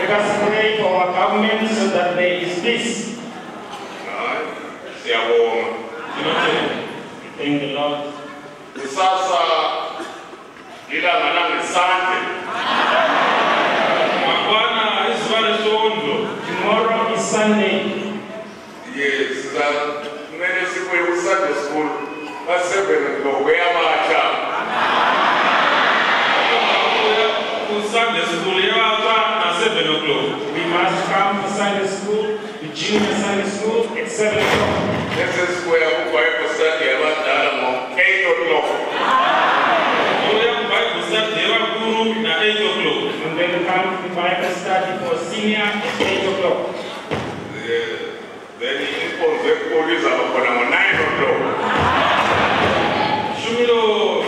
Let us pray for our government so that there is peace. Thank the Lord. Tomorrow is Sunday. Yes, many people will start the school at 7 o'clock. Where am I? Sunday school, at 7 o'clock. We must come to Sunday school, to junior Sunday school at 7 o'clock. This is where we Bible study about 8 o'clock. Bible study at 8 o'clock. And then come to Bible study for senior at 8 o'clock. Then the police are open at 9 o'clock. Shumiro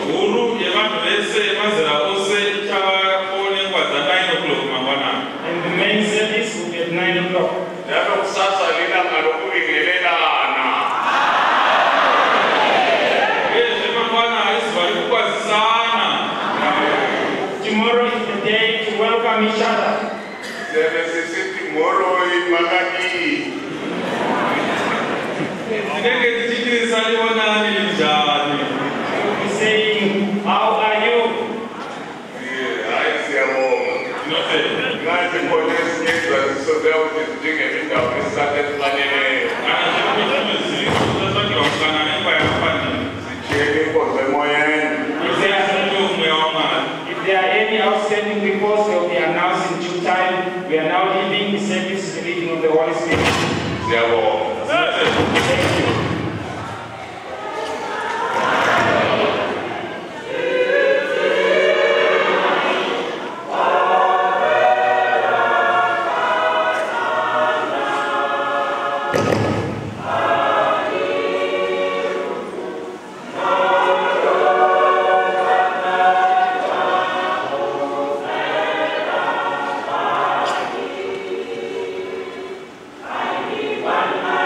Guru Evan Vese Mazara Ose Chava Pone was at 9 o'clock, Mabana. And the main service will be at 9 o'clock. Tomorrow is the day to welcome each other. We'll be saying, how are you? If there are any outstanding reports, they will be announced in due time. We are now leaving the service, the leading of the Holy Spirit. Thank you. Bye.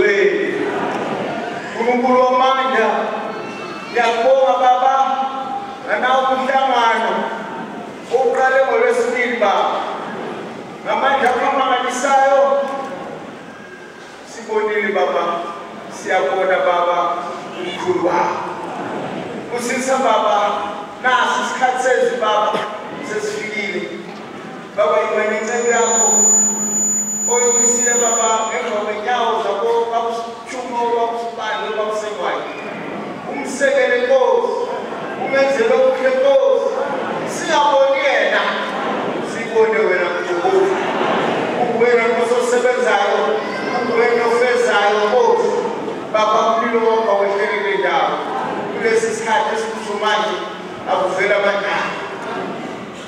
emazweni. Unkulunkulu wamandla, ngiyakubonga Baba nganawo umhlangano oqale ngoLwesibili Baba. Ngamandla amangalisayo sibonile Baba, siyabona Baba umkhulu wakho. Usisa Baba, nasi isikhathi sezi Baba sesifikile. Baba ingane yakho oyimisile Baba emva kwenyawo zakho bakuchumo bakusibani bakusengwayo. Umsekele Nkosi, umenzele okuhle Nkosi. Singaboni yena, sibone wena Jehova. Uwena osebenzayo, uwena ofezayo Nkosi. Baba umlilo wakho wehlele ndawo. Kulesi sikhathi esiphumanje akuvela amandla.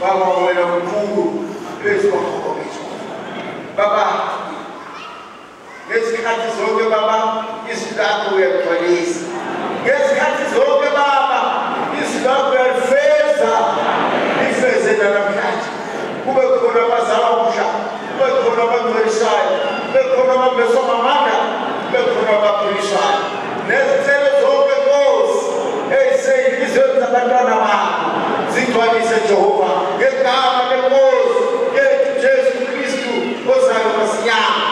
Baba wena umkhulu phezu kwakho Baba, ngesikhathi zonke Baba izwi lakho uyagcwalisa. Ngesikhathi zonke Baba izwi lakho uyalifeza, lifeze namhlanje. Kube khona abazalwa okusha, kube khona abangcwelishayo, kube khona abambeswa ngamandla, kube khona abaphilishayo. Nezithelo zonke Nkosi ey'sey'nhliziyweni zabantwana bakho zigcwalise Jehova ngegama leNkosi yethu Jesu Kristu ozayo masinyama.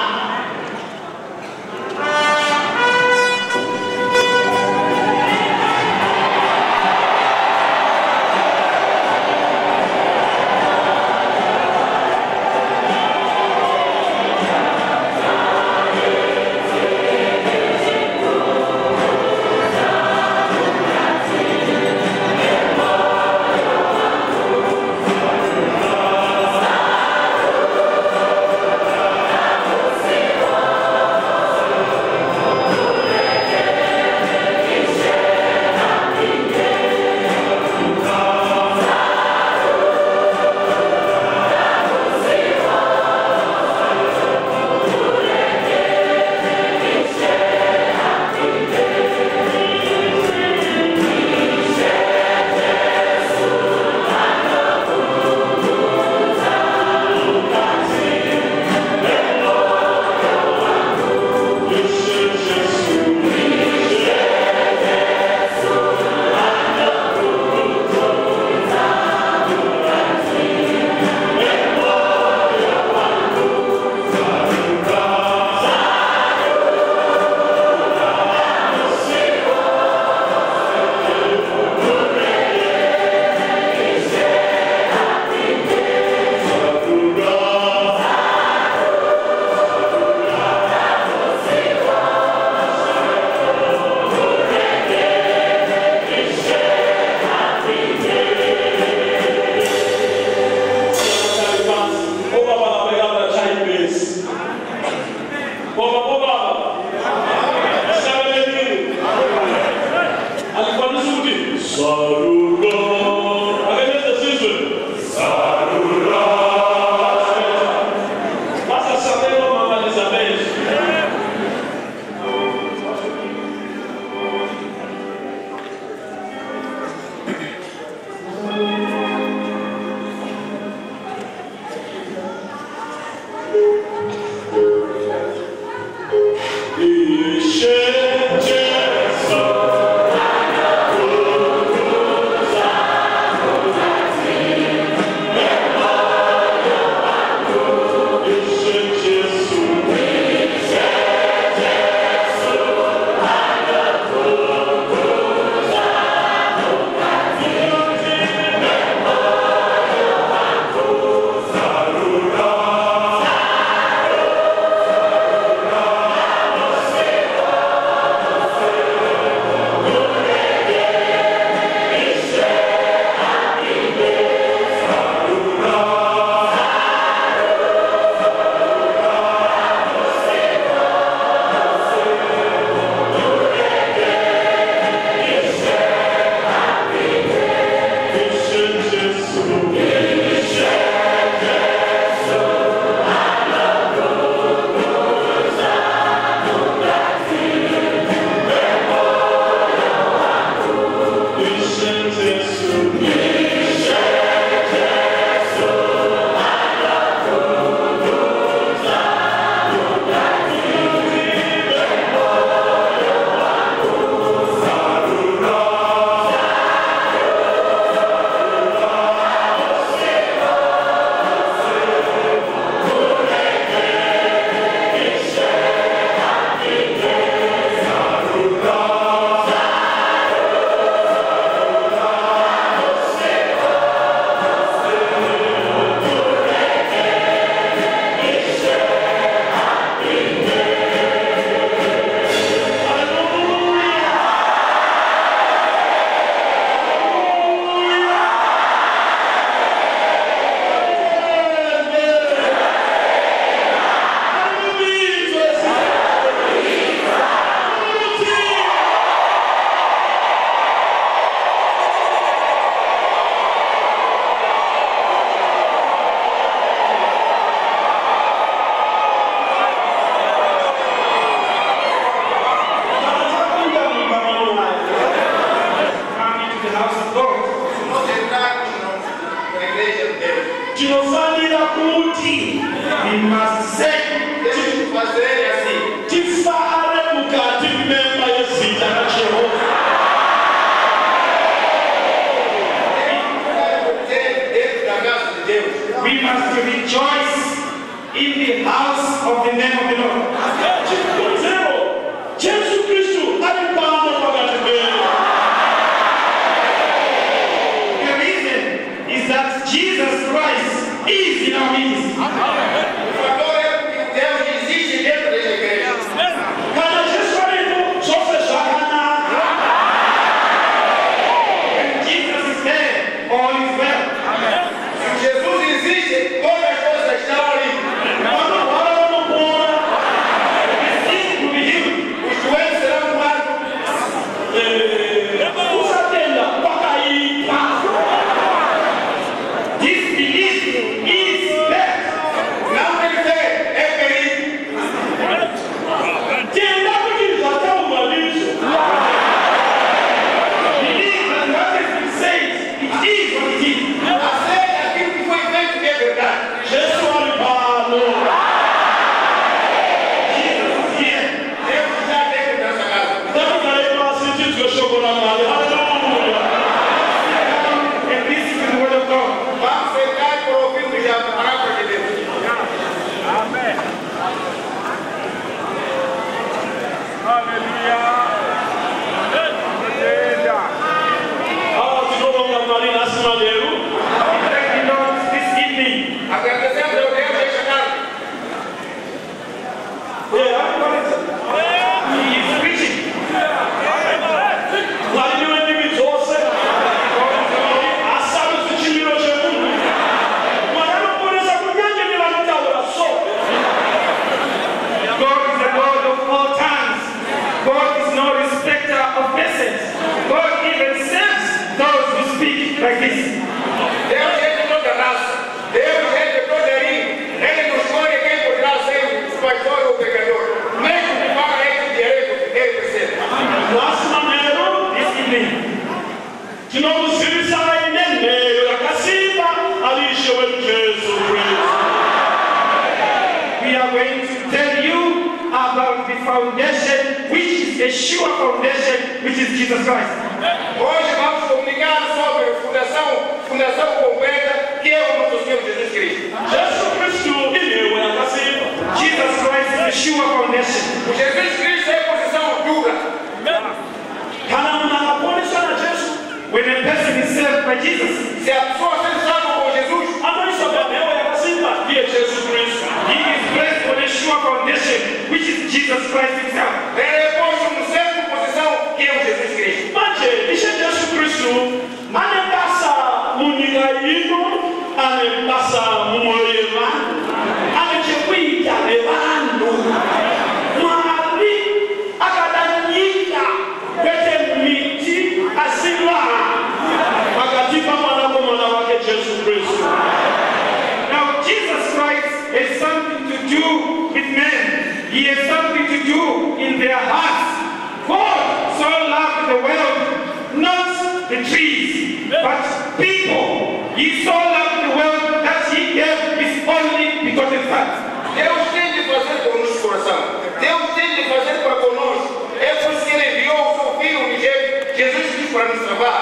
Like this. Deus é de toda raça. Deus é de toda língua. Ele não escolhe quem poderá ser o pastor ou o pecador. Mesmo que fala ele direito, ele percebe. Last maneiro, this evening. Tinokusirisa ineneo yakasiba alishowe Yesu Kristo. We are going to tell you about the foundation, which is a sure foundation, which is Jesus Christ. Hoje vamos comunicar sobre a fundação completa, que é o nosso Senhor Jesus Cristo. Jesus Christ is the sure foundation. O Jesus Cristo é a posição dura. When a person is saved by Jesus, se a pessoa se salva com Jesus, he is placed on a sure foundation, which is Jesus Christ himself. Ele é posto no centro de posição, que é o Jesus Cristo. Anepasa munyika ino, anepasa mumoyema, anechekuita nevanhu. Mwari akadanyika kwete miti asimwa akatipa mwanakomana wake Jesu Kristu. Now Jesus Christ has something to do with men. He has something to do in their hearts. God so loved the world, not the trees, but people. He so loved the world that he gave his only begotten Son. Deus tem de fazer conosco coração. Deus tem de fazer para conosco. É por isso que ele enviou o seu filho unigênito, Jesus Cristo, para nos salvar.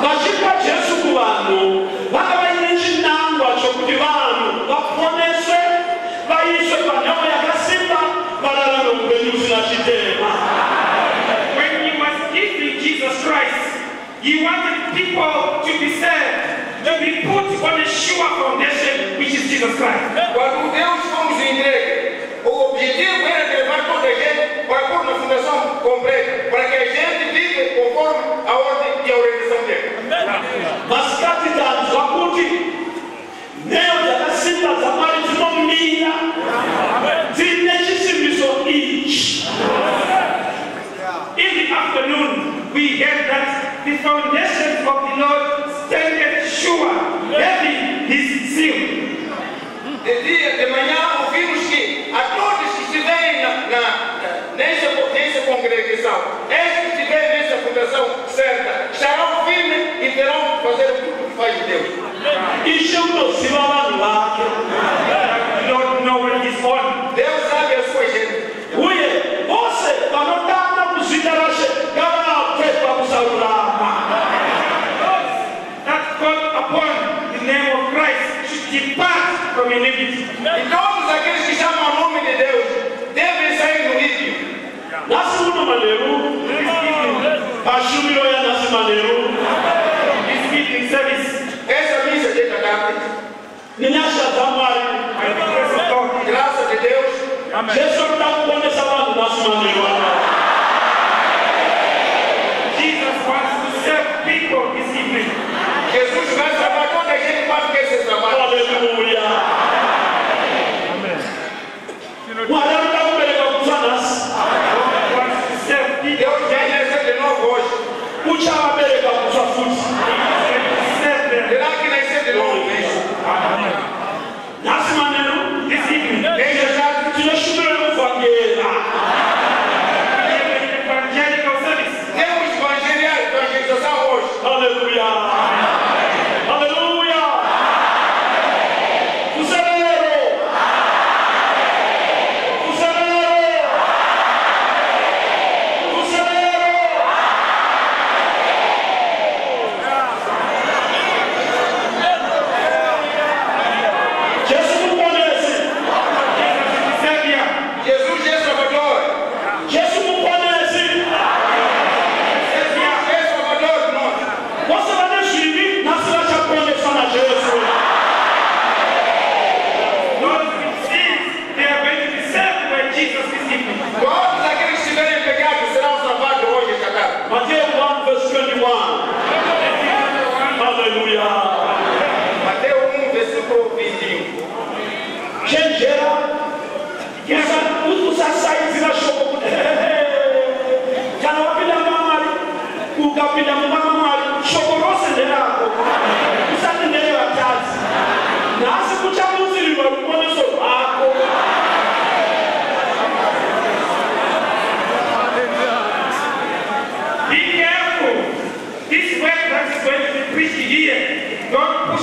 Vachipa Jesu kuvanhu vakavaine chinangwa chokuti vanhu vaponeswe vaiswe panhau yakasimba vararame upenyu usina chitema. When he was giving Jesus Christ, he wanted people to be saved, to be put on a sure foundation, which is Jesus Christ. Quando Deus fomos entregue, o objetivo era levar toda a gente para pôr na fundação completa, para que a gente viva conforme a ordem e a orientação dele. Maskati tanzu vakuti neo dzakasimba dzamari dzinomira dzine chisimbiso ichi. In the afternoon, we heard that the foundation of the Lord standeth sure, having his seal. De manhã ouvimos que a todos que estiverem nessa congregação, estes que estiverem nessa fundação certa, estarão firmes e terão que fazer tudo que faz Deus. Lord knoweth his own. Deus sabe a sua gente. That call upon the name of Christ should depart from iniquity. E todos aqueles que chamam o nome de Deus devem sair do ímpio. This evening service, Essa missa de cadáver, graça de Deus, Jesus wants to serve people this evening. Jesus vai salvar toda a gente para que esse trabalho. Deus vai nascer de novo hoje. Terá que nascer de novo mesmo. This evening, evangelical service. Temos evangelização hoje. Hallelujah. Hallelujah.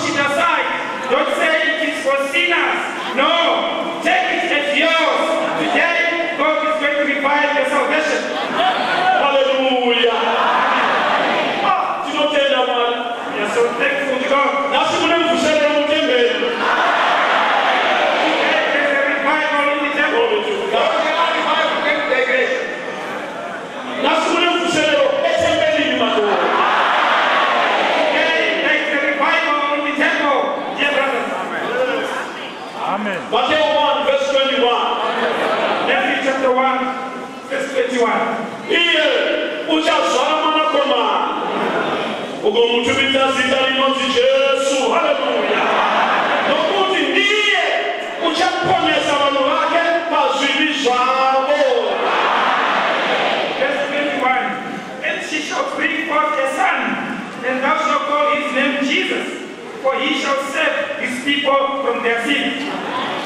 push it aside. Don't say it is for sinners. No, take it as yours. Today, God is going to revive your salvation. Hallelujah. You don't tell that man. We are so thankful to God. That's the one who said, "I'm going to Today, there's a revival in the temple. Hoje há revival dentro da igreja. That's the one who said, "It's a belly, my God." Today, there's a revival in the temple. Dear brothers. Matthew 1, verse 21. Matthew chapter 1, verse 21. Iye uchazala mwanakomana ugomutumidza zita rinonzi Jesu. Haleluya. Nokuti ndiye uchaponesa vanhu vake pazvivi zvavo. Verse 21. And she shall bring forth a son, and thou shalt call his name Jesus, for he shall save his people from their sins.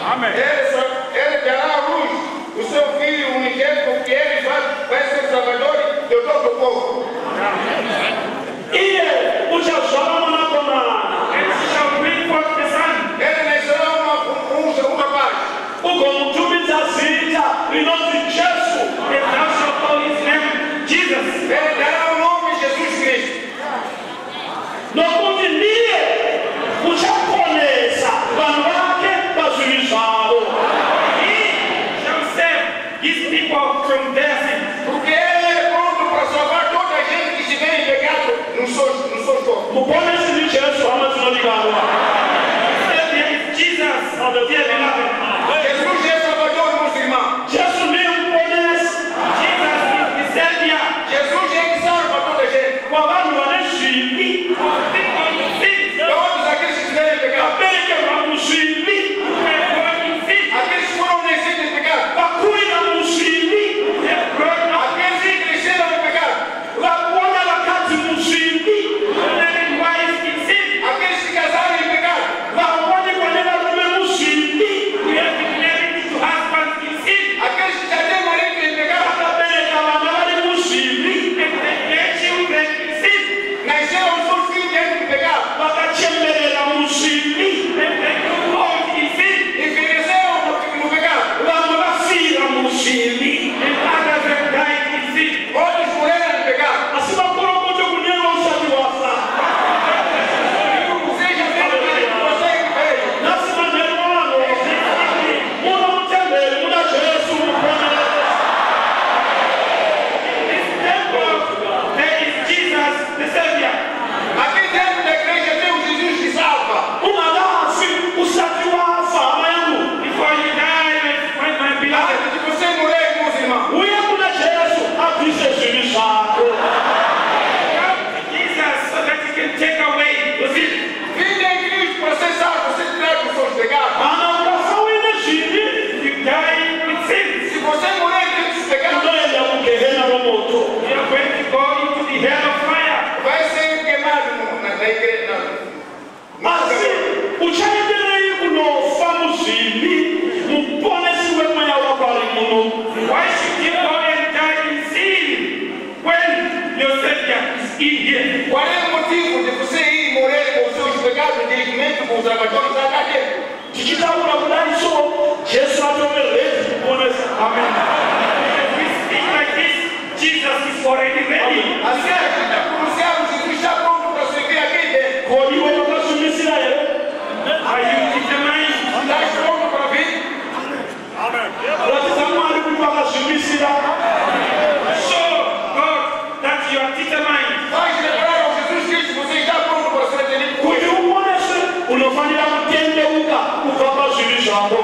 Ele dará à luz o seu filho unigênito, que ele vai ser salvador de todo o povo. Iye uchazala mwanakomana And she shall bring forth a son, Ele nascerá uma paz. ugomutumidza zita rinonzi Jesu. and thou shalt call his name Jesus. Ele dará o nome Jesus Cristo. Nokuti ndiye uchaponesa vanhu vake pazvivi zvavo. He shall save his people from their sins. Porque ele é pronto para salvar toda a gente que estiver em pecado no seu corpo. Muponesi ndi Jesu hama tinodikanwa. Savior is Jesus, dear beloved. Jesus é salvador, meus irmãos. Jesu ndiye muponesi Jesus is the Savior Jesus é que salva toda a gente. kwa vanhu vane zvivi, of people in sins. Todos aqueles que estiverem em pecado. vaberekerwa muzvivi, Who are born in sin. Aqueles que foram nascidos em pecado. vakurira muzvivi, They are grown up. Aqueles que cresceram em pecado. vakuona vakadzi muzvivi, Married wives in sin. Aqueles que casaram em pecado. vaonekwa nevarume muzvivi, We have been married to husbands in sin. Aqueles que já têm marido em pecado. vakabereka vana vari muzvivi, And their children in sin. Nasceram os seus filhos dentro do pecado. vakachemberera muzvivi, And they grew old in sin. Envelheceram no pecado. vamwe vafira muzvivi. And others have died in sin. Outros morreram em pecado. Asi vakorokoto kunyewe usati wafa. Seja feito que você veio. Nasi manheru wano, muno mutemberi, muna Jesu muponesi. In this temple, there is Jesus, the Savior. Aqui dentro da igreja tem o Jesus que salva. Ungakafi usati wafa hama yangu. Before you die, my beloved, Antes de você morrer, meus irmãos. Uye kuna Jesu abvise zvivi zvako. come to Jesus so that he can take away your sin. Vinde em Cristo para ser salvo. Você traga os seus pecados. Kana ukafa uine zvivi, You die with sin. Se você morrer dentro dos pecados, unoenda kugehena romoto. You are going to go into the hell of fire. vai ser queimado na igreja. Asi uchaenderei kunofa muzvivi, muponesi wemweya wako ari muno. Why should you go and die in sin when your Savior is in here? Qual é o motivo de você ir morrer com os seus pecados diretamente com os salvadores da cadeia? Tichitaura kudai so, Jesu atomeredi kuponesa. Amen. If we speak like this, Jesus is already ready. Assim a gente pronunciamos, Jesus está pronto para servir aqui dentro. Kodiwe vakazvimisira here? Are you determined? Estás pronto para vir? Ratidza Mwari kuti vakazvimisira. Show God that you are determined. Faz lembrar ao Jesus Cristo, você está pronto para ser feliz. Kuti uponeswe, unofanira kutendeuka kubva pazvivi zvako.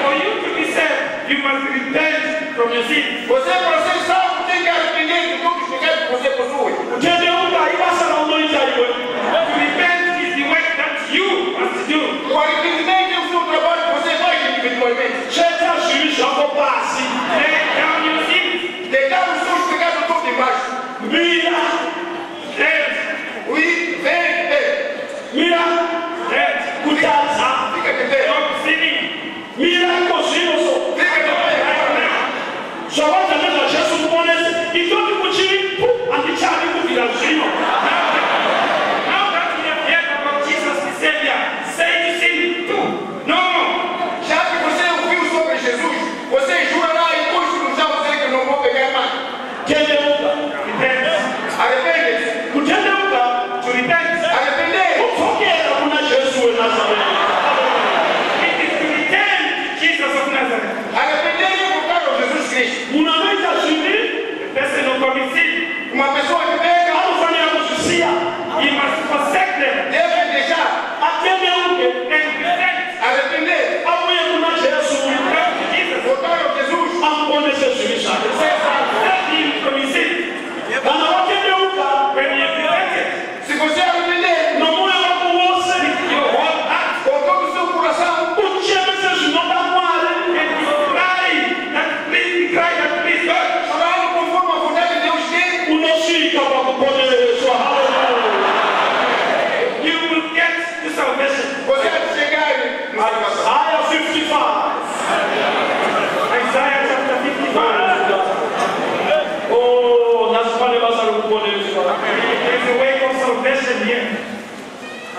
For you to be saved, you must repent from your sins. Você para ser salvo tem que arrepender de todos os pecados que você possui. Kutendeuka ibasa raunoita iwe. To repent is the work that you must do. O arrependimento é o seu trabalho que você faz individualmente. Cheta zvivi zvako pasi. Lay down your sins. Deitar os seus pecados todos embaixo. Mira, Stand. Oui, vem, vem. mira, Stand. kutadza. Fica de pé. Stop sinning. Mira iko zvino so. Fica de pé. Zvawanda nezva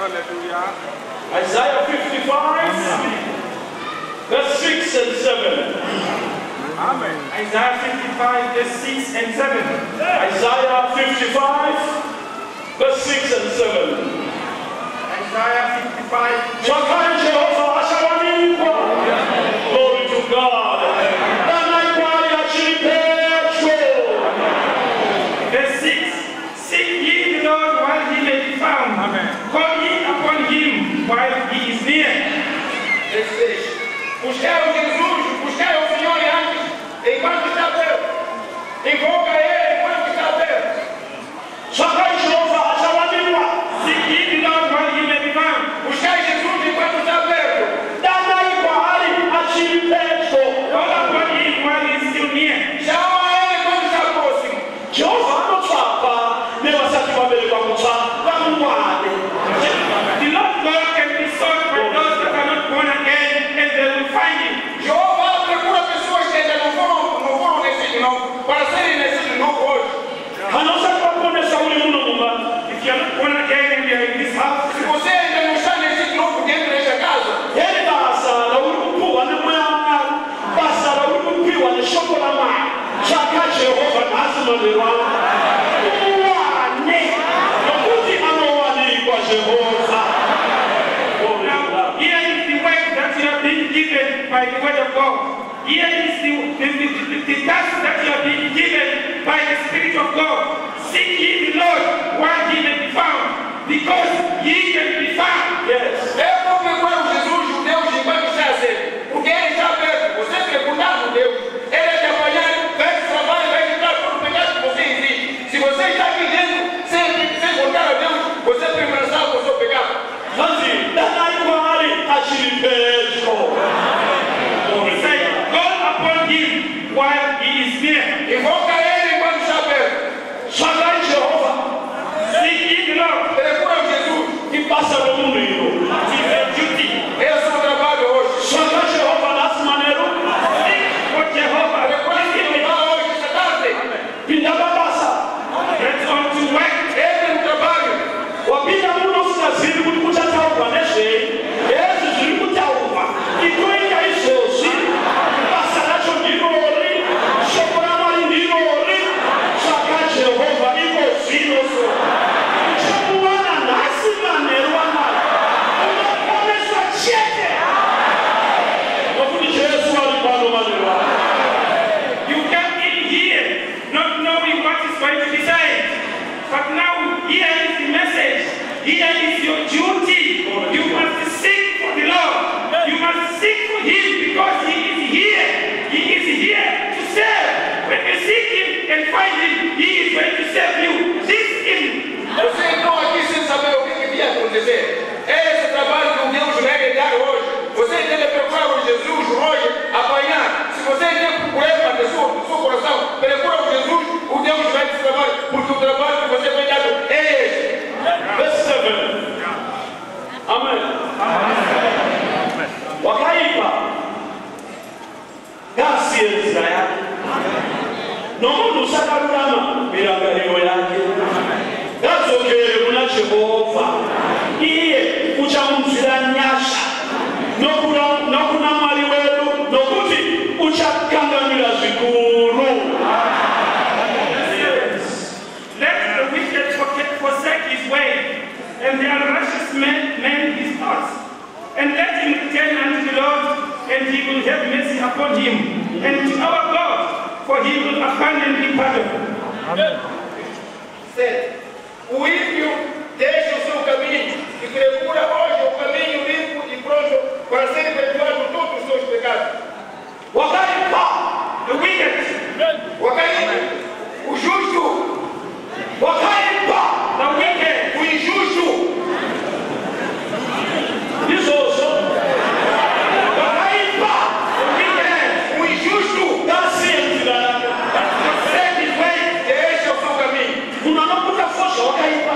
Hallelujah. Isaiah 55, verse 6 and 7. Amen. Isaiah 55, verse 6 and 7. Isaiah 55, verse 6 and 7. Isaiah 55. Shakari Jehovah ashawanikwa. Glory to God. Nanaikwa yachini pecho. Verse 6. Seek ye the Lord while he may be found. Amen. Call ye upon him while he is near. Verse 6. Buscai o Jesus, buscai o Senhor antes, enquanto está perto. Invoca ele enquanto está perto. Shakari Jehovah ashawanikwa. Seek ye the Lord while he may be found. Buscai Jesus enquanto está perto. Nanaikwa ali achini pecho. Call upon him while he is still near. Chama ele quando está próximo. Jehovah anotsapa nevasati vamberi kwakutsa vamumwane. The Lord God can be sought by those that are not born again, and they will find him. Jeová procura pessoas que ainda não foram nascidas de novo, para serem nascidas de novo hoje. Hanosati vaponesa uli muno mumba. If you are not born again and you are in this house, Se você ainda não está nascido de novo dentro desta casa, Heri basa la uli kupuwa ni moya mwari. Basa la uli kupiwa ni shoko la mwari. Chaka Jehova nazimanirwa. Umwane. Nokuti anowanikwa Jehova. now here is the work that you have been given by the word of God. Here is the task that you have been given by the Spirit of God. Seek ye the Lord while he may be found, because ye can be found. Yes. é procurar o Jesus, o Deus enquanto está cedo. Porque ele está perto, você perguntar no Deus, ele te apanhar, vai te salvar e vai te dar todo o pecado que você existe. Se você está aqui dentro, sem contar a Deus, você permanecerá com o seu pecado. Kazi nanaikwa ali achini pecho. He said, call upon him while he is near. Invoca ele enquanto está perto. Shaka Jehova. Seek ye the Lord. Procura o Jesus. Ipasa lo muniro. It is your duty. Esse é o seu trabalho hoje. Shaka Jehova nasimanero. Seek for Jehovah. Procura o Jeová hoje, esta tarde. Pindaba basa. Get on to work. Entre no trabalho. Wapinda muno sinaziri kuti kuchataurwa nezvei. Ezvi zviri kutaurwa. Itoita izvozvi. Basa racho ndirori. Shoko raMwari ndirori. Tsvaka Jehovha iko zvino so. Uchamuwana nhasi manheru waMwari. Unoponeswa chete. Nokuti Jesu ari pano manheru ake. You came in here not knowing what is going to be said. But now here is the message. Here is your duty. You must seek for the Lord. You must seek for him because he is here. He is here to serve. When you seek him and find him, he is going to serve you. Seek him. Você entrou aqui sem saber o que ia acontecer. Esse é o trabalho que o Deus vai lhe dar hoje. Você tem que procurar o Jesus hoje, apanhar. Se você tem problema no seu coração, procura o Jesus, o Deus vai te trabalhar, porque o trabalho que você vai dar é esse. Verse 7. Amen. Wakaipa ngasienzira yake nomunhu usakarurama mirangariro yake ngadzokere kuna Jehovha. Iye uchamunzwira nyasha nokuna Mwari wedu, nokuti uchakanganwira zvikuru. Let the wicked forsake his way, and the unrighteous man his thoughts. And let him return unto the Lord, and he will have mercy upon him, and to our God, for he will abundantly pardon. Amen. 7. O ímpio deixa o seu caminho e procura hoje o caminho limpo e pronto para ser perdoado todos os seus pecados. Wakaipa The wicked, O caído, o justo, wakaipa the wicked, o injusto, izvozvo wakaipa the wicked, o injusto, ngasienzira yake. forsake his way. deixa o seu caminho. Munhu anopfuta fozha wakaipa.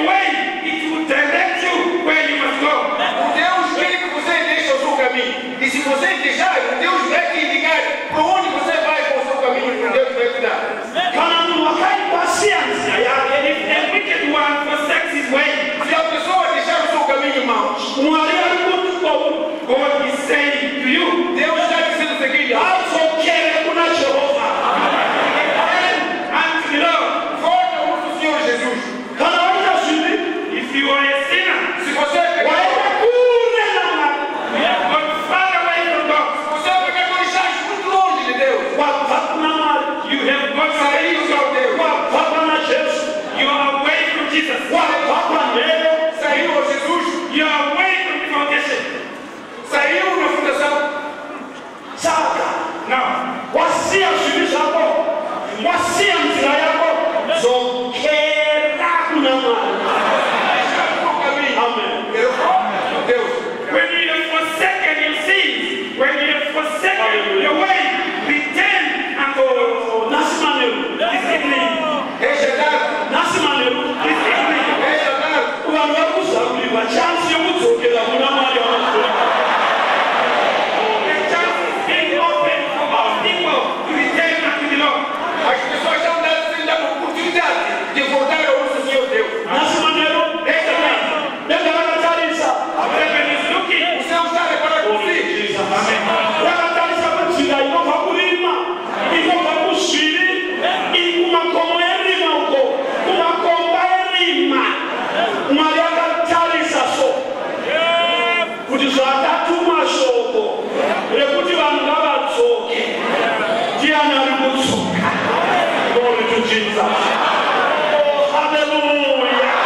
your way, it will direct you where you must go. Deus quer que você deixe o seu caminho. E se você deixar, Deus vai te indicar para onde você vai com o seu caminho. Deus vai te dar. If a wicked one forsakes his way, Se a pessoa deixar o seu caminho, irmãos, God is saying to you, Deus está dizendo o seguinte: unto the Lord, volta ao nosso Senhor Jesus. if you are a sinner, Se você é pecador, you have gone far away from God. você é pecador e estás muito longe de Deus. You have gone away from God. You are away from Jesus. Saiu a Jesus, You are away from the foundation. saiu na fundação. Now, wasia zvivi zvako wasia nzira yako dzokera kuna Mwari. Amen. Deus, when you have forsaken your sins, when you have forsaken your way, return unto Nasimanero this evening. rejeitado, Nasimanero This evening. rejeitado. vanhu vari kuzarulirwa chansi yokudzokera kuna Mwari wamazoa. The chance is being open for all people to return unto the Lord. As pessoas estão dando a oportunidade de voltar ao nosso Senhor Deus. Nasimanero denga vakatarisa Heaven is looking. O céu está preparado por si. vakatarisa kunzira inobva kurima inobva kuzviri kumakomo erima uko kumakomba erima. Mwari akatarisa so kuti zvatatuma shoko rekuti vanhu ngavadzoke. Ndiani ari kudzoka? Glory to Jesus. Oh, hallelujah.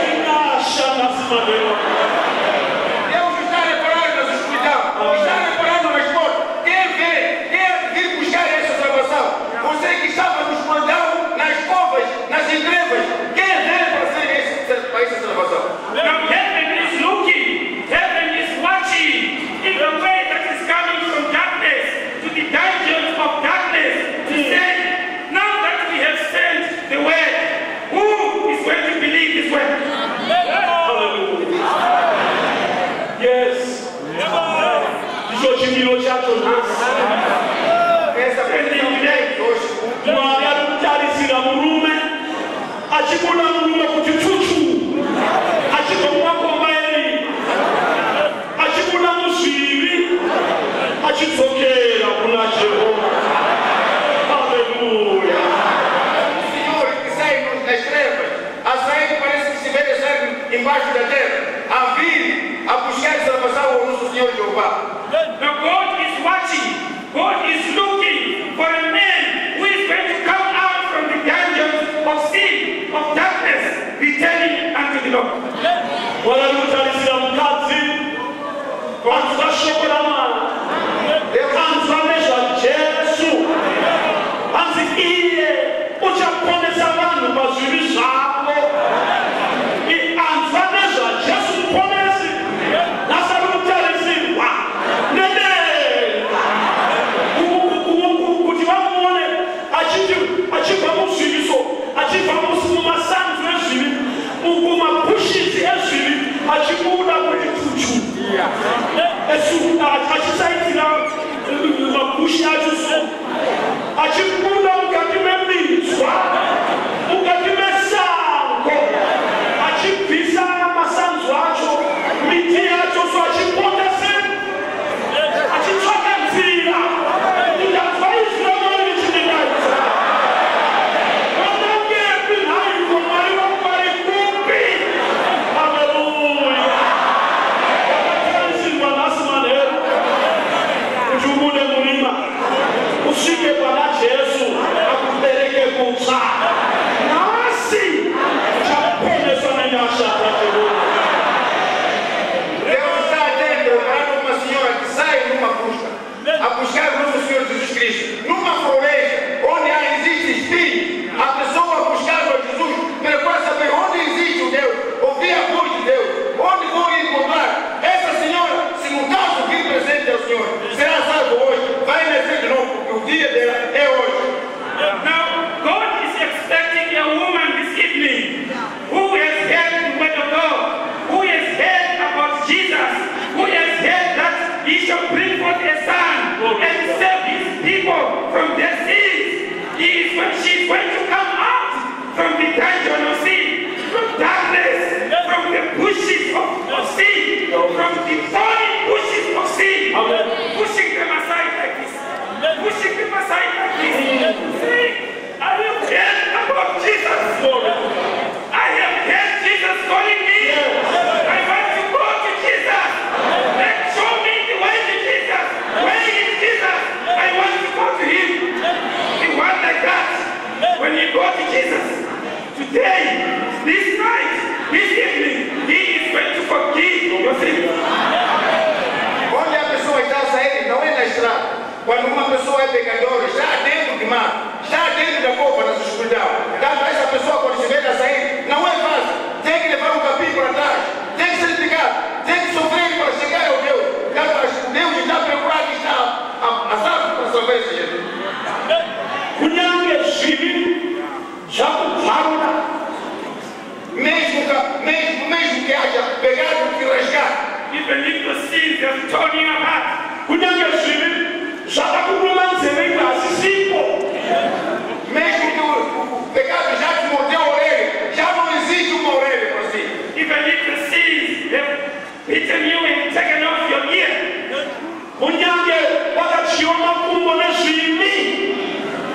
Tinasha Nasimanero. Deus está preparado na escuridão. Está preparado nas portas. Quer vir buscar essa salvação. Você que estava nos mandando nas covas, nas entrevas, quer ver para essa salvação. Now heaven is looking. Heaven is watching in the way that is coming from darkness to the dungeons of darkness to say, now that we have sent the word, who is going to believe this word? Hallelujah. Yes. Ndicho chimiro chacho nhasi. Essa é hoje. Mwari ari kutarisira murume achibuna murume kuti chuchu achibva mumakomba erima achibuna muzviri achidzokera kuna Jehovha. Haleluya. O Senhor que sai nas trevas, a sair parece que se vê descer embaixo da terra, a vir a buscar salvação ao nosso Senhor Jeová. Now God is watching. God is looking for a man who is going to come out from the dungeons of sin, of darkness, returning unto the Lord. Mwari ari kutarisira mukadzi anzwa shoko raMwari, anzwa nezvaJesu, anzi iye uchaponesa vanhu pazvivi zvavo. Anzwa nezvaJesu muponesi, nhasi ari kutarisirwa nedenga kuti vamuone achibva muzviviso, achibva mumasanzu ezvivi, mumapushizi ezvivi, achibuda kuti chuchu achisaitira mapushi acho so achibuda mukati a son and save his people from their sins. She's going to come out from the dungeon of sin, from darkness, from the bushes of sin, from the thorny bushes of sin, pushing them aside like this, pushing them aside like this. See, I have heard about Jesus. I have heard Jesus calling me. I want to go to Jesus. Show me the way to Jesus. Where is Jesus? I want to go to him. The one like that. When you go to Jesus, today, this night, this evening, he is going to forgive your sins. Onde a pessoa está saindo, não é na estrada. Quando uma pessoa é pecadora, já dentro de mar, já dentro da copa, na escuridão. Então, essa pessoa, quando estiver a sair, não é fácil. Tem que levar um capim para trás, tem que ser picado, tem que sofrer para chegar ao Deus. Deus está preparado, está a salvo para salvar esse gente. Mesmo que haja pegado e rasgado. Even if the sins have torn you apart. Mesmo que o pecado já te mordeu a orelha, já não existe uma orelha para si. Even if the sins have beaten you and taken off your ear.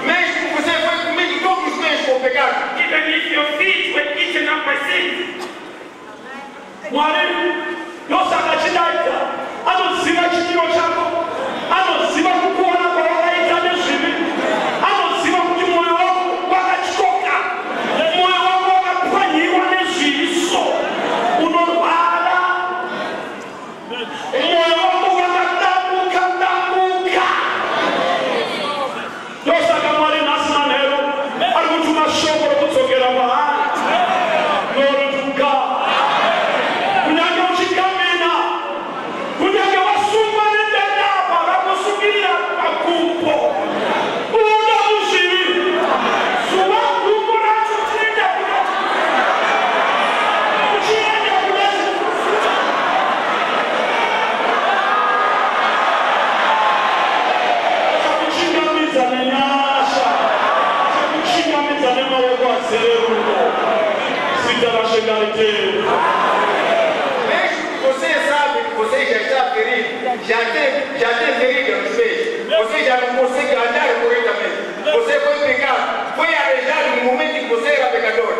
Mesmo que você foi comido todos os meses com o pecado. Even if your feet were eaten up by sin. Mesmo que você sabe que você já está ferido, já tem ferida nos pés, você já não consegue andar corretamente, você foi pecado, foi arejado no momento em que você era pecador.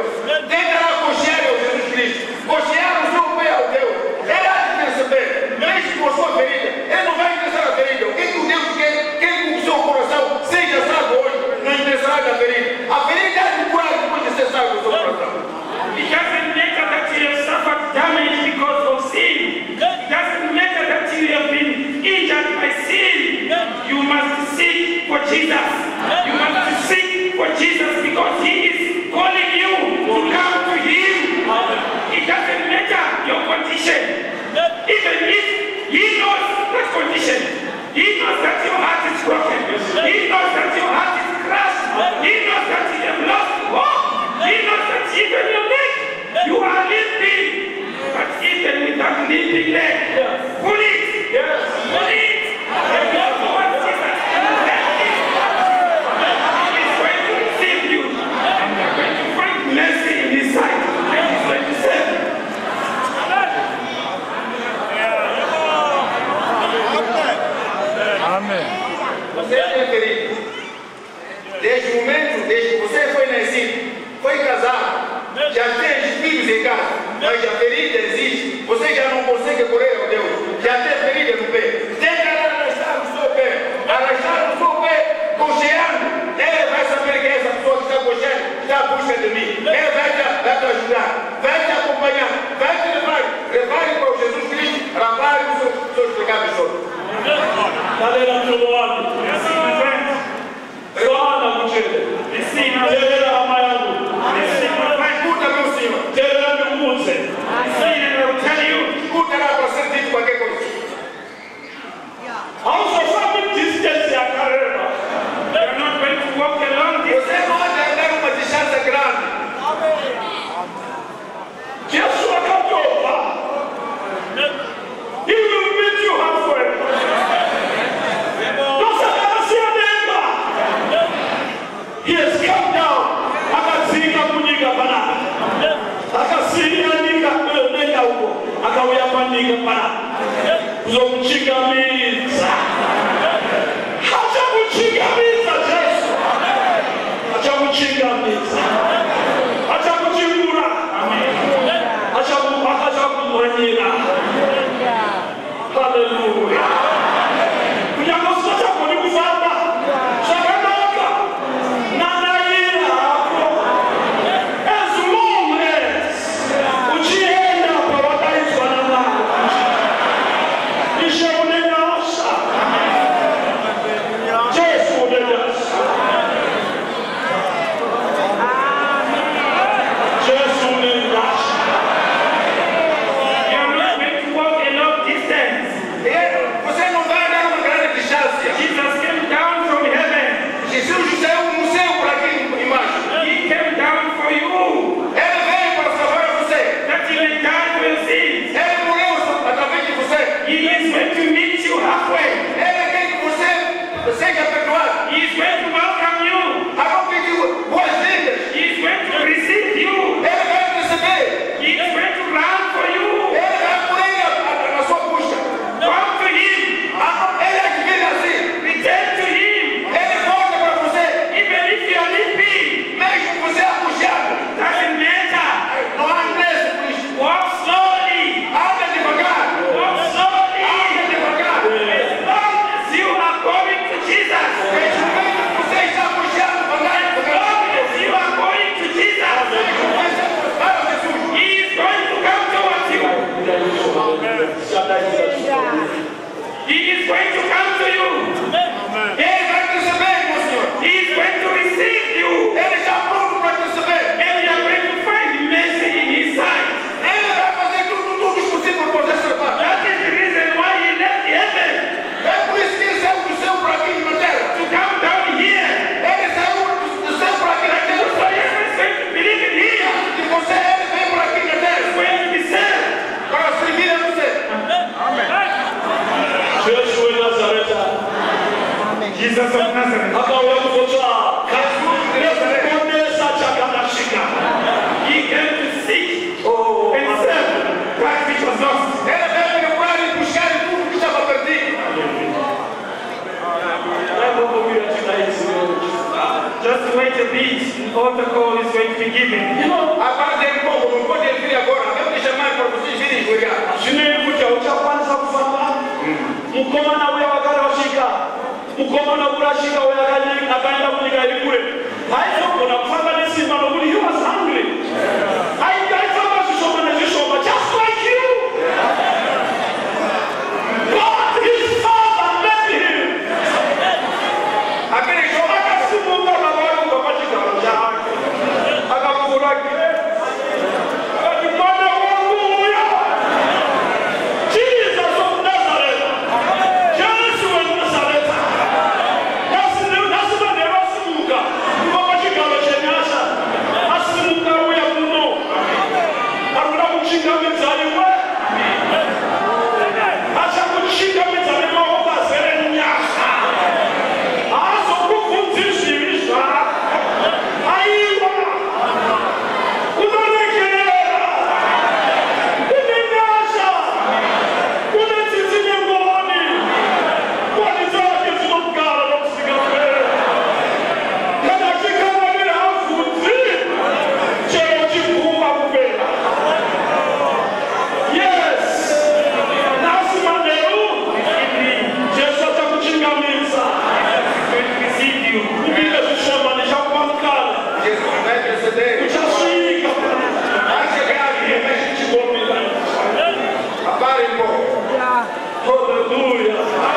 Tenta lá coxear ao Jesus Cristo, coxear o seu pé ao Deus. Ele há de perceber, mesmo com a sua ferida, ele não vai interessar a ferida. O que o Deus quer que o seu coração seja salvo hoje, não interessará da ferida. A ferida há de curar depois de ser salvo o seu coração. It doesn't matter that you have suffered damage because of sin. It doesn't matter that you have been injured by sin. You must seek for Jesus. You must seek for Jesus because he is calling you to come to him. It doesn't matter your condition. Even if he knows that condition, he knows that your heart is broken. He knows that your heart is crushed. He knows that you have lost hope. He knows that even your leg, you are limping. But even with that limping leg, pull it. Pull it. And go towards Jesus. He is going to receive you. And you are going to find mercy in his sight. And he is going to save you. Amém. Você é ferido. Desde o momento, desde que você foi nascido, foi casado, já tem filhos em casa, mas a ferida existe. Você já não consegue correr ao Deus. Já tem ferida no pé. Tenta arrastar o seu pé. Arrastar o seu pé, cocheando. Ele vai saber que essa pessoa que está cocheando está à busca de mim. Ele vai te ajudar, vai te acompanhar, vai te levar. Levare para o Jesus Cristo, lavare os seus pecados todos. Escuta, meu Senhor. Escuta lá para ser dito qualquer coisa. You're not going to walk along this. Você não vai dar uma distância grande. Jesus acabou. He will meet you halfway. be given. Agora tem um pouco, não pode vir agora. Eu te chamar para vocês virem jogar. Zvinekuti hauchakwanisa kufamba mukomana uya wakarashika mukomana kurashika uya akaenda kunyika iri kure haizogona kufamba nesimba nokuti he was hungry aifamba zvishoma nezvishoma just like you. God his father made him. Akasimuka baba wake kubva pachigaro chake akakura akati mwana wangu uya Jesus of Nazareth, Jesus of Nazareth. Nasima nevasimuka kubva pachigaro chenyasha asimuka uya kuno arikuda kuchingamidza iwe achakuchingamidza nemaoko azere nyasha haazokubvunzi zvivi zvako aiwa kunoregerera kune nyasha kune tsitsi nengoni ngoni dzake dzinogara nokusvika kupera kana chikanganira habvunzi chero chiguma kupera. Yes, nhasi manheru Jesu achakuchingamidza kubile zvishoma nechakupa mukana Jesus vai interceder. uchasvika Vai chegar aqui. chichigomira. Apare um pouco. Hallelujah.